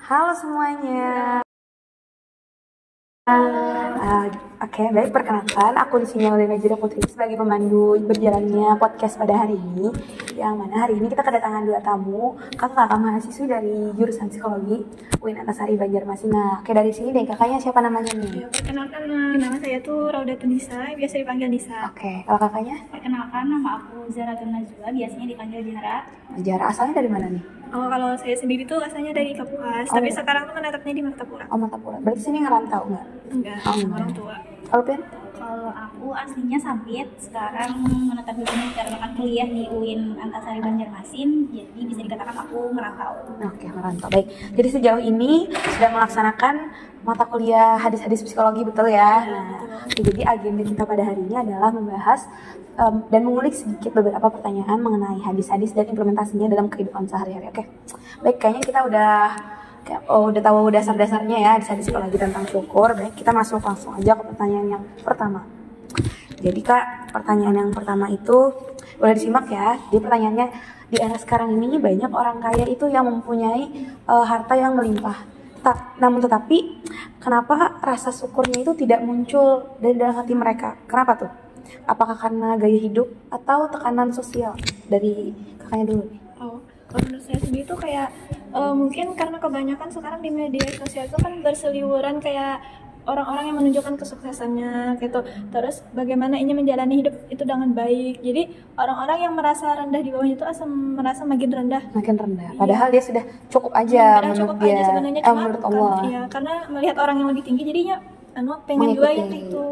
Halo semuanya. Oke, baik, perkenalkan aku di sini Aulina Najira Putri sebagai pemandu berjalannya podcast pada hari ini. Yang mana hari ini kita kedatangan dua tamu, kakak-kakak mahasiswi dari jurusan psikologi UIN Antasari Banjarmasin. Nah, oke, dari sini deh kakaknya siapa namanya nih? Ya, perkenalkan nama saya tuh Raudatun Nisa, biasa dipanggil Nisa. Oke, kalau kakaknya? Perkenalkan, nama aku Zaratun Najwa, biasanya dipanggil Zahra. Zahra, asalnya dari mana nih? Oh, kalau saya sendiri tuh asalnya dari Kapuas, tapi sekarang tuh menetapnya di Martapura. Oh, Martapura. Berarti sini ngerantau nggak? Enggak, enggak. orang tua. Kalau Pian? Kalau aku aslinya Sampit, sekarang menetap di sini karena kan kuliah di UIN Antasari Banjarmasin, jadi bisa dikatakan aku merantau. Oke, merantau. Baik. Jadi sejauh ini sudah melaksanakan mata kuliah hadis-hadis psikologi, betul ya? Nah, jadi agenda kita pada hari ini adalah membahas dan mengulik sedikit beberapa pertanyaan mengenai hadis-hadis dan implementasinya dalam kehidupan sehari-hari. Oke. Baik, kayaknya kita udah tahu dasar-dasarnya ya hadis-hadis psikologi tentang syukur. Baik, kita masuk langsung aja ke pertanyaan yang pertama. Jadi Kak, pertanyaan yang pertama itu boleh disimak ya. Jadi pertanyaannya, di era sekarang ini banyak orang kaya itu yang mempunyai harta yang melimpah. Namun tetapi, kenapa rasa syukurnya itu tidak muncul dari dalam hati mereka? Kenapa tuh? Apakah karena gaya hidup atau tekanan sosial? Dari kakaknya dulu nih. Oh, kalau menurut saya sendiri tuh kayak mungkin karena kebanyakan sekarang di media sosial itu kan berseliweran kayak orang-orang yang menunjukkan kesuksesannya gitu. Terus bagaimana ini menjalani hidup itu dengan baik. Jadi orang-orang yang merasa rendah di bawahnya itu merasa makin rendah. Makin rendah. Padahal dia sudah cukup aja menurut dia. Sebenarnya cuma menurut Allah. Iya, karena melihat orang yang lebih tinggi jadinya pengen juga yang itu.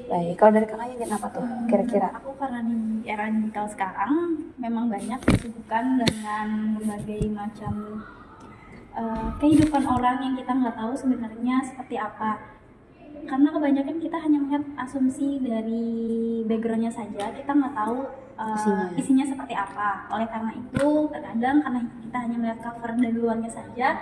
Baik, kalau dari kakaknya kenapa tuh kira-kira? Aku karena di era digital sekarang memang banyak disibukkan dengan berbagai macam kehidupan orang yang kita nggak tahu sebenarnya seperti apa. Karena kebanyakan kita hanya melihat asumsi dari backgroundnya saja, kita nggak tahu isinya seperti apa. Oleh karena itu, terkadang karena kita hanya melihat cover dari luarnya saja,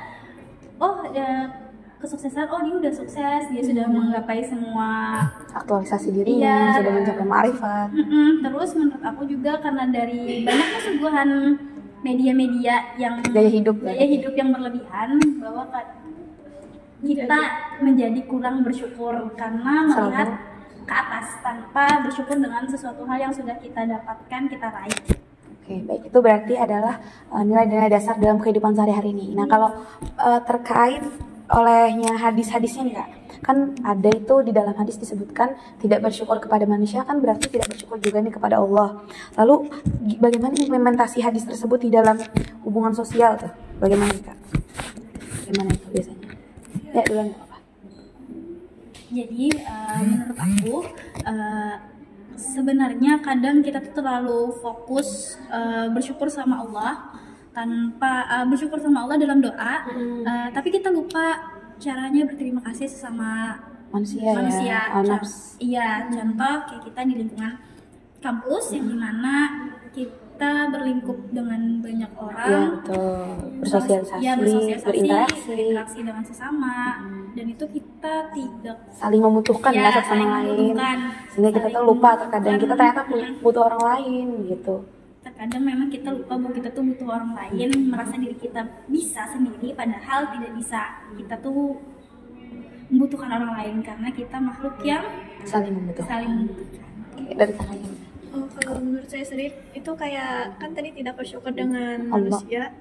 kesuksesan, dia udah sukses, dia sudah menggapai semua aktualisasi dirinya, sudah mencapai ma'rifat. Terus menurut aku juga karena dari banyaknya suguhan media-media yang gaya hidup yang berlebihan, bahwa kita menjadi kurang bersyukur karena melihat ke atas tanpa bersyukur dengan sesuatu hal yang sudah kita dapatkan, kita raih. Oke, baik, itu berarti adalah nilai-nilai dasar dalam kehidupan sehari-hari ini. Nah, kalau terkait olehnya hadis-hadisnya nih Kak, kan ada itu di dalam hadis disebutkan tidak bersyukur kepada manusia kan berarti tidak bersyukur juga nih kepada Allah. Lalu bagaimana implementasi hadis tersebut di dalam hubungan sosial tuh? Bagaimana Kak? Bagaimana itu biasanya? Ya, duluan apa? Jadi menurut aku sebenarnya kadang kita tuh terlalu fokus bersyukur sama Allah tanpa bersyukur sama Allah dalam doa, tapi kita lupa caranya berterima kasih sesama manusia. Iya, contoh kayak kita di lingkungan kampus yang dimana kita berlingkup dengan banyak orang, bersosialisasi, berinteraksi dengan sesama, dan itu kita tidak saling membutuhkan ya satu sama lain, sehingga kita tuh lupa terkadang kita ternyata butuh orang lain gitu. Terkadang memang kita lupa bahwa kita tuh butuh orang lain, merasa diri kita bisa sendiri, padahal tidak bisa. Kita tuh membutuhkan orang lain karena kita makhluk yang saling membutuhkan. Oke, dari kakaknya. Kalau menurut saya sendiri itu kayak kan tadi tidak bersyukur dengan manusia.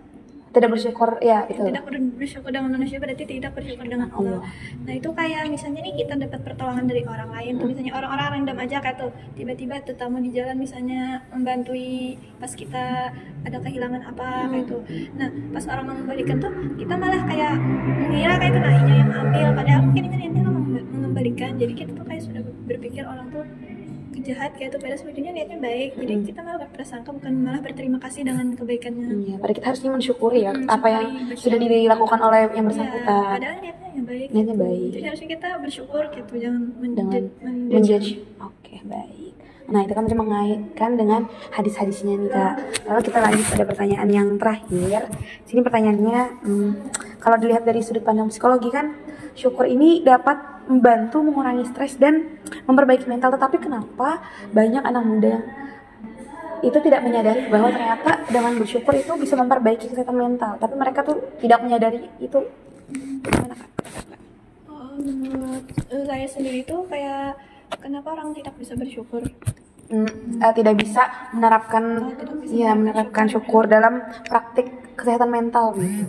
Tidak bersyukur ya itu. Tidak bersyukur dengan manusia berarti tidak bersyukur dengan Allah. Nah itu kayak misalnya nih kita dapat pertolongan dari orang lain, tuh misalnya orang-orang random aja kayak tuh tiba-tiba tetamu di jalan misalnya membantui pas kita ada kehilangan apa kayak itu. Nah pas orang mengembalikan tuh kita malah kayak mengira kayak itu nah yang ambil, padahal mungkin ini nanti mengembalikan. Jadi kita tuh kayak sudah berpikir orang tuh jahat kayak itu, padahal sebetulnya niatnya baik. Jadi kita malah berprasangka bukan malah berterima kasih dengan kebaikannya. Iya, pada kita harusnya mensyukuri ya apa yang sudah dilakukan oleh yang bersangkutan. Padahal niatnya baik. Niatnya baik. Jadi harusnya kita bersyukur gitu, jangan menjudge. Oke, baik. Nah, itu kan mengaitkan dengan hadis-hadisnya nih Kak. Lalu kita lanjut pada pertanyaan yang terakhir. Sini pertanyaannya, kalau dilihat dari sudut pandang psikologi kan, syukur ini dapat membantu mengurangi stres dan memperbaiki mental. Tetapi kenapa banyak anak muda yang itu tidak menyadari bahwa ternyata dengan bersyukur itu bisa memperbaiki kesehatan mental, tapi mereka tuh tidak menyadari itu. Gimana Kak? Menurut saya sendiri tuh kayak kenapa orang tidak bisa bersyukur? Tidak bisa menerapkan, Tidak bisa menerapkan syukur dalam praktik kesehatan mental gitu.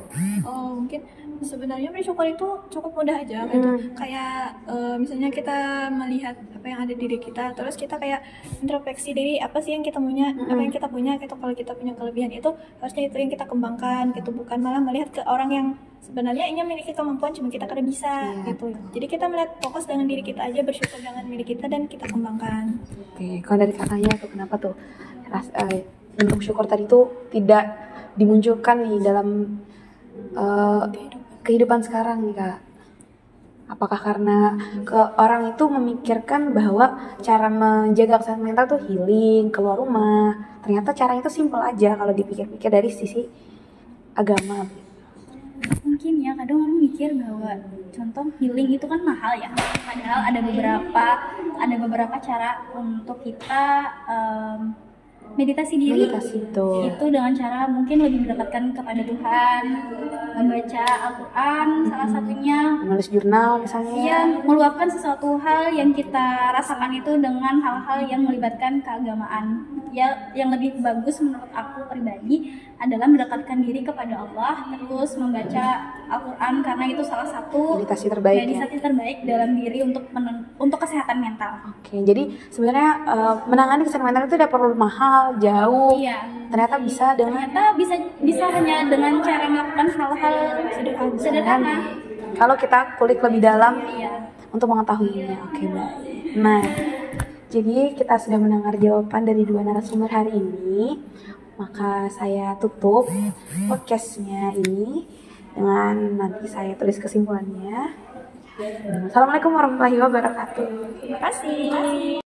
Mungkin sebenarnya bersyukur itu cukup mudah aja gitu. Kayak misalnya kita melihat apa yang ada di diri kita, terus kita kayak introspeksi diri apa sih yang kita punya, apa yang kita punya gitu. Kalau kita punya kelebihan itu harusnya itu yang kita kembangkan gitu, bukan malah melihat ke orang yang sebenarnya ini memiliki kemampuan cuma kita kada bisa gitu. Jadi kita melihat fokus dengan diri kita aja, bersyukur dengan diri kita dan kita kembangkan. Oke, kalau dari kakaknya tuh kenapa tuh bentuk syukur tadi tuh tidak dimunculkan nih dalam kehidupan sekarang nih Kak? Apakah karena orang itu memikirkan bahwa cara menjaga kesehatan mental tuh healing, keluar rumah. Ternyata caranya itu simpel aja kalau dipikir-pikir dari sisi agama. Mungkin ya kadang orang mikir bahwa contoh healing itu kan mahal ya, padahal ada beberapa cara untuk kita meditasi diri. Itu dengan cara mungkin lebih mendekatkan kepada Tuhan, membaca Al-Quran salah satunya, menulis jurnal misalnya. Iya, meluapkan sesuatu hal yang kita rasakan itu dengan hal-hal yang melibatkan keagamaan. Ya, yang lebih bagus menurut aku pribadi adalah mendekatkan diri kepada Allah, terus membaca Al-Quran karena itu salah satu meditasi terbaik dalam diri untuk kesehatan mental. Oke, jadi sebenarnya menangani kesehatan mental itu tidak perlu mahal, jauh. Iya. Ternyata bisa hanya dengan cara melakukan hal-hal sederhana. Kalau kita kulik lebih dalam untuk mengetahuinya. Oke, baik. Nah, jadi kita sudah mendengar jawaban dari dua narasumber hari ini. Maka saya tutup podcastnya ini dengan nanti saya tulis kesimpulannya. Assalamualaikum warahmatullahi wabarakatuh. Terima kasih.